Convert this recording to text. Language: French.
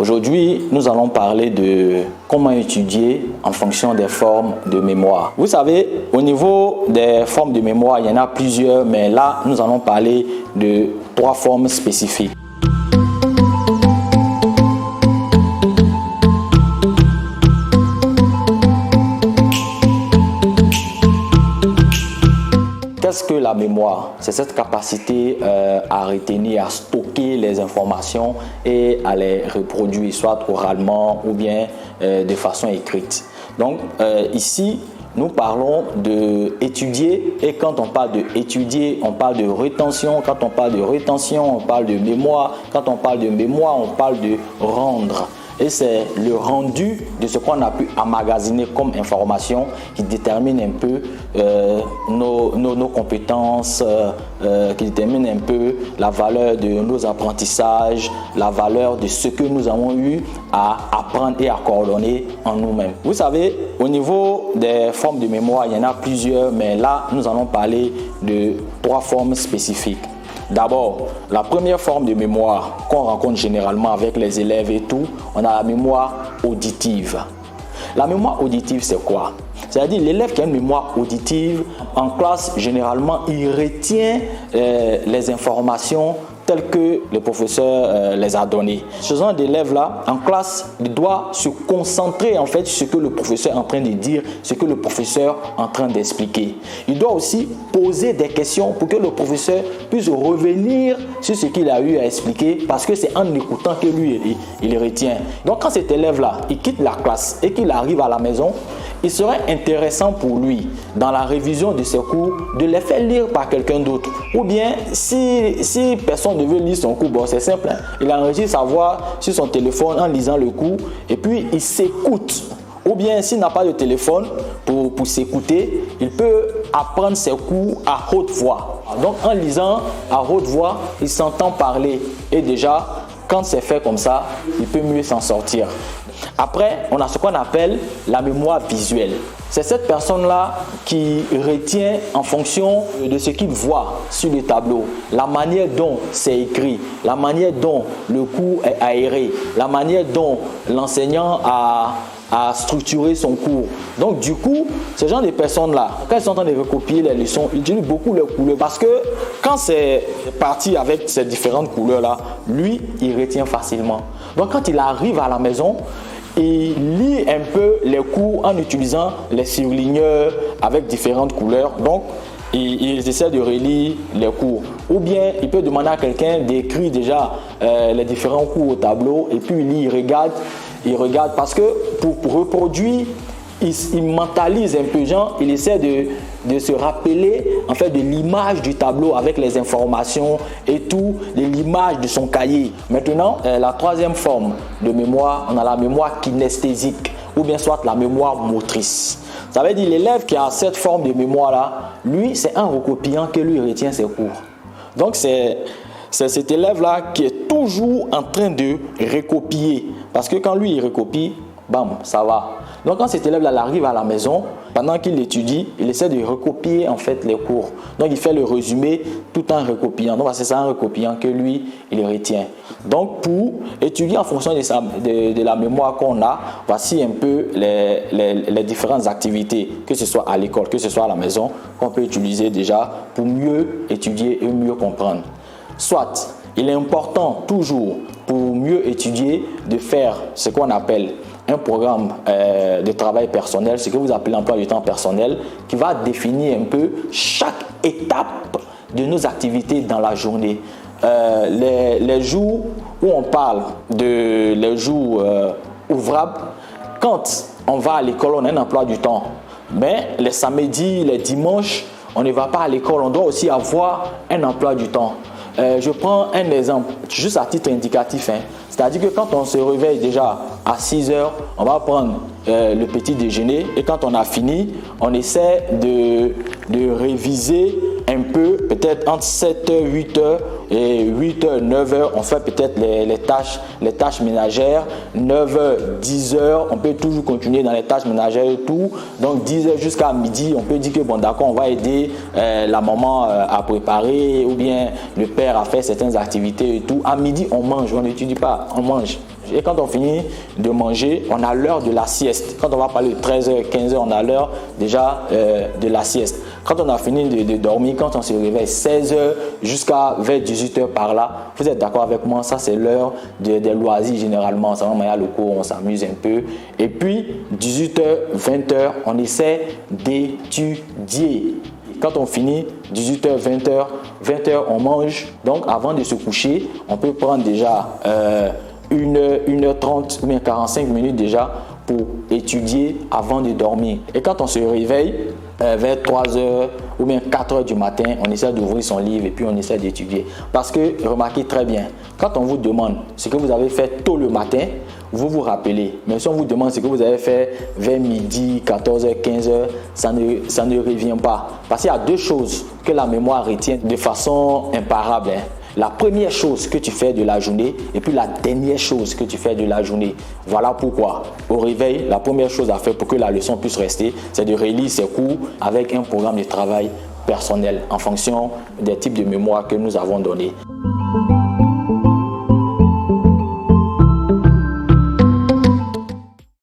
Aujourd'hui, nous allons parler de comment étudier en fonction des formes de mémoire. Vous savez, au niveau des formes de mémoire, il y en a plusieurs, mais là, nous allons parler de 3 formes spécifiques. Qu'est-ce que la mémoire? C'est cette capacité à retenir, à stocker les informations et à les reproduire, soit oralement ou bien de façon écrite. Donc ici, nous parlons d'étudier, et quand on parle d'étudier, on parle de rétention. Quand on parle de rétention, on parle de mémoire. Quand on parle de mémoire, on parle de rendre. Et c'est le rendu de ce qu'on a pu emmagasiner comme information qui détermine un peu nos compétences, qui détermine un peu la valeur de nos apprentissages, la valeur de ce que nous avons eu à apprendre et à coordonner en nous-mêmes. Vous savez, au niveau des formes de mémoire, il y en a plusieurs, mais là, nous allons parler de 3 formes spécifiques. D'abord, la première forme de mémoire qu'on rencontre généralement avec les élèves et tout, on a la mémoire auditive. La mémoire auditive, c'est quoi? C'est-à-dire l'élève qui a une mémoire auditive, en classe, généralement, il retient les informations telles que le professeur les a données. Ce genre d'élève-là, en classe, il doit se concentrer en fait sur ce que le professeur est en train de dire, ce que le professeur est en train d'expliquer. Il doit aussi poser des questions pour que le professeur puisse revenir sur ce qu'il a eu à expliquer, parce que c'est en écoutant que lui, il retient. Donc quand cet élève-là, il quitte la classe et qu'il arrive à la maison, il serait intéressant pour lui, dans la révision de ses cours, de les faire lire par quelqu'un d'autre. Ou bien, si personne ne veut lire son cours, bon, c'est simple, hein? Il enregistre sa voix sur son téléphone en lisant le cours et puis il s'écoute. Ou bien, s'il n'a pas de téléphone pour s'écouter, il peut apprendre ses cours à haute voix. Donc, en lisant à haute voix, il s'entend parler. Et déjà, quand c'est fait comme ça, il peut mieux s'en sortir. Après, on a ce qu'on appelle la mémoire visuelle. C'est cette personne-là qui retient en fonction de ce qu'il voit sur le tableau, la manière dont c'est écrit, la manière dont le cours est aéré, la manière dont l'enseignant a structuré son cours. Donc du coup, ce genre de personnes-là, quand ils sont en train de recopier les leçons, ils utilisent beaucoup les couleurs, parce que quand c'est parti avec ces différentes couleurs-là, lui, il retient facilement. Donc quand il arrive à la maison, il lit un peu les cours en utilisant les surligneurs avec différentes couleurs. Donc, il essaie de relire les cours. Ou bien, il peut demander à quelqu'un d'écrire déjà les différents cours au tableau, et puis il regarde parce que pour reproduire, il mentalise un peu, genre, il essaie de se rappeler en fait de l'image du tableau avec les informations et tout, de l'image de son cahier. Maintenant, la troisième forme de mémoire, on a la mémoire kinesthésique, ou bien soit la mémoire motrice. Ça veut dire l'élève qui a cette forme de mémoire-là, lui, c'est en recopiant que lui retient ses cours. Donc, c'est cet élève-là qui est toujours en train de recopier, parce que quand lui, il recopie, bam, ça va. Donc quand cet élève-là arrive à la maison, pendant qu'il étudie, il essaie de recopier en fait les cours. Donc il fait le résumé tout en recopiant. Donc c'est ça, en recopiant que lui, il retient. Donc pour étudier en fonction de la mémoire qu'on a, voici un peu les différentes activités, que ce soit à l'école, que ce soit à la maison, qu'on peut utiliser déjà pour mieux étudier et mieux comprendre. Soit, il est important toujours pour mieux étudier de faire ce qu'on appelle un programme de travail personnel, ce que vous appelez l'emploi du temps personnel, qui va définir un peu chaque étape de nos activités dans la journée. Les jours où on parle de les jours ouvrables, quand on va à l'école, on a un emploi du temps. Mais les samedis, les dimanches, on ne va pas à l'école, on doit aussi avoir un emploi du temps. Je prends un exemple, juste à titre indicatif. C'est-à-dire que quand on se réveille déjà à 6 heures, on va prendre le petit déjeuner, et quand on a fini, on essaie de réviser un peu, peut-être entre 7h, 8h et 8h, 9h, on fait peut-être les tâches ménagères. 9h, 10h, on peut toujours continuer dans les tâches ménagères et tout. Donc 10h jusqu'à midi, on peut dire que bon d'accord, on va aider la maman à préparer, ou bien le père à faire certaines activités et tout. À midi, on mange, on n'étudie pas, on mange. mange. Et quand on finit de manger, on a l'heure de la sieste. Quand on va parler de 13h, 15h, on a l'heure déjà de la sieste. Quand on a fini de dormir, quand on se réveille 16h jusqu'à vers 18h par là, vous êtes d'accord avec moi? Ça, c'est l'heure des loisirs généralement. Ça, on a le cours, on s'amuse un peu. Et puis, 18h, 20h, on essaie d'étudier. Quand on finit, 18h, 20h, on mange. Donc, avant de se coucher, on peut prendre déjà 1h30 ou bien 45 minutes déjà pour étudier avant de dormir. Et quand on se réveille, vers 3h ou bien 4h du matin, on essaie d'ouvrir son livre et puis on essaie d'étudier. Parce que, remarquez très bien, quand on vous demande ce que vous avez fait tôt le matin, vous vous rappelez. Mais si on vous demande ce que vous avez fait vers midi, 14h, 15h, ça ne revient pas. Parce qu'il y a deux choses que la mémoire retient de façon imparable. La première chose que tu fais de la journée et puis la dernière chose que tu fais de la journée. Voilà pourquoi, au réveil, la première chose à faire pour que la leçon puisse rester, c'est de relire ses cours avec un programme de travail personnel en fonction des types de mémoire que nous avons donnés.